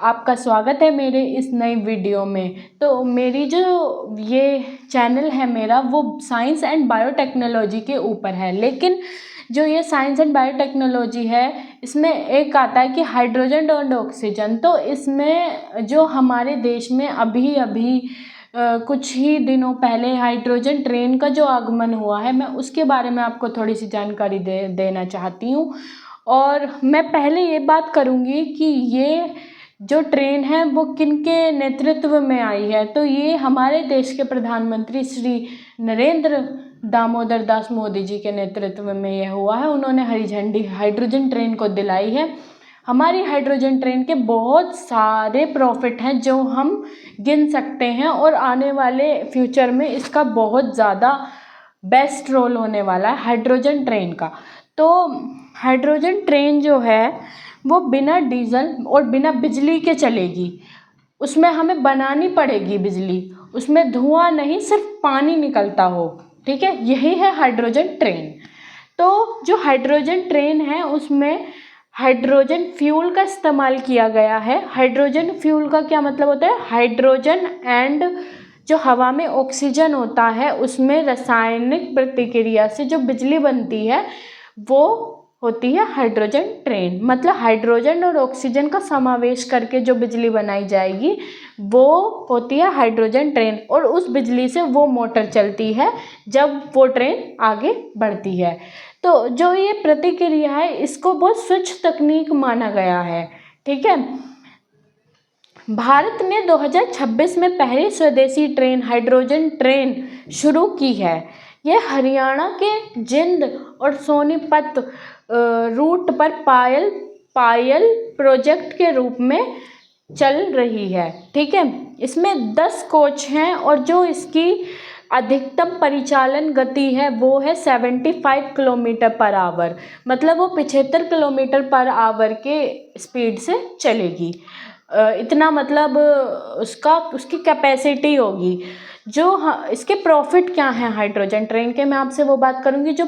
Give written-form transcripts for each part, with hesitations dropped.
आपका स्वागत है मेरे इस नई वीडियो में। तो मेरी जो ये चैनल है मेरा वो साइंस एंड बायोटेक्नोलॉजी के ऊपर है, लेकिन जो ये साइंस एंड बायोटेक्नोलॉजी है इसमें एक आता है कि हाइड्रोजन एंड ऑक्सीजन। तो इसमें जो हमारे देश में अभी अभी कुछ ही दिनों पहले हाइड्रोजन ट्रेन का जो आगमन हुआ है, मैं उसके बारे में आपको थोड़ी सी जानकारी देना चाहती हूँ। और मैं पहले ये बात करूँगी कि ये जो ट्रेन है वो किनके नेतृत्व में आई है। तो ये हमारे देश के प्रधानमंत्री श्री नरेंद्र दामोदर दास मोदी जी के नेतृत्व में ये हुआ है। उन्होंने हरी झंडी हाइड्रोजन ट्रेन को दिलाई है। हमारी हाइड्रोजन ट्रेन के बहुत सारे प्रॉफिट हैं जो हम गिन सकते हैं, और आने वाले फ्यूचर में इसका बहुत ज़्यादा बेस्ट रोल होने वाला है हाइड्रोजन ट्रेन का। तो हाइड्रोजन ट्रेन जो है वो बिना डीजल और बिना बिजली के चलेगी। उसमें हमें बनानी पड़ेगी बिजली, उसमें धुआं नहीं, सिर्फ पानी निकलता हो। ठीक है, यही है हाइड्रोजन ट्रेन। तो जो हाइड्रोजन ट्रेन है उसमें हाइड्रोजन फ्यूल का इस्तेमाल किया गया है। हाइड्रोजन फ्यूल का क्या मतलब होता है? हाइड्रोजन एंड जो हवा में ऑक्सीजन होता है उसमें रासायनिक प्रतिक्रिया से जो बिजली बनती है वो होती है हाइड्रोजन ट्रेन। मतलब हाइड्रोजन और ऑक्सीजन का समावेश करके जो बिजली बनाई जाएगी वो होती है हाइड्रोजन ट्रेन, और उस बिजली से वो मोटर चलती है जब वो ट्रेन आगे बढ़ती है। तो जो ये प्रतिक्रिया है इसको बहुत स्वच्छ तकनीक माना गया है। ठीक है, भारत ने 2026 में पहली स्वदेशी ट्रेन हाइड्रोजन ट्रेन शुरू की है। ये हरियाणा के जिंद और सोनीपत रूट पर पायल प्रोजेक्ट के रूप में चल रही है। ठीक है, इसमें 10 कोच हैं और जो इसकी अधिकतम परिचालन गति है वो है 75 किलोमीटर पर आवर। मतलब वो 75 किलोमीटर पर आवर के स्पीड से चलेगी। इतना मतलब उसकी कैपेसिटी होगी। जो इसके प्रॉफिट क्या हैं हाइड्रोजन ट्रेन के, मैं आपसे वो बात करूँगी। जो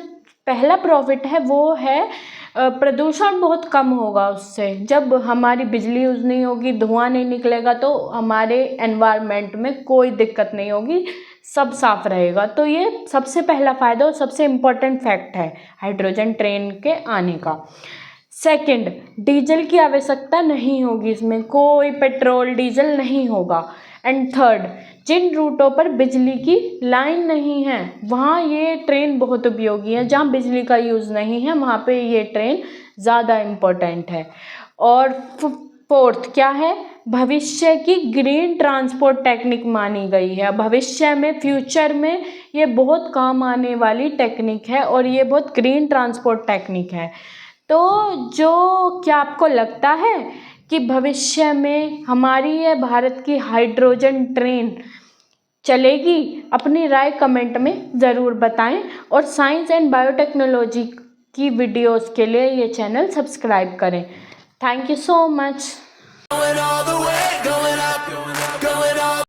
पहला प्रॉफिट है वो है प्रदूषण बहुत कम होगा उससे। जब हमारी बिजली यूज़ नहीं होगी, धुआं नहीं निकलेगा, तो हमारे एनवायरनमेंट में कोई दिक्कत नहीं होगी, सब साफ रहेगा। तो ये सबसे पहला फ़ायदा और सबसे इम्पोर्टेंट फैक्ट है हाइड्रोजन ट्रेन के आने का। सेकंड, डीजल की आवश्यकता नहीं होगी, इसमें कोई पेट्रोल डीजल नहीं होगा। एंड थर्ड, जिन रूटों पर बिजली की लाइन नहीं है वहाँ ये ट्रेन बहुत उपयोगी है। जहाँ बिजली का यूज़ नहीं है वहाँ पे ये ट्रेन ज़्यादा इम्पोर्टेंट है। और फोर्थ क्या है? भविष्य की ग्रीन ट्रांसपोर्ट टेक्निक मानी गई है। भविष्य में, फ्यूचर में ये बहुत काम आने वाली टेक्निक है और ये बहुत ग्रीन ट्रांसपोर्ट टेक्निक है। तो जो क्या आपको लगता है कि भविष्य में हमारी ये भारत की हाइड्रोजन ट्रेन चलेगी? अपनी राय कमेंट में ज़रूर बताएं, और साइंस एंड बायोटेक्नोलॉजी की वीडियोस के लिए ये चैनल सब्सक्राइब करें। Thank you so much.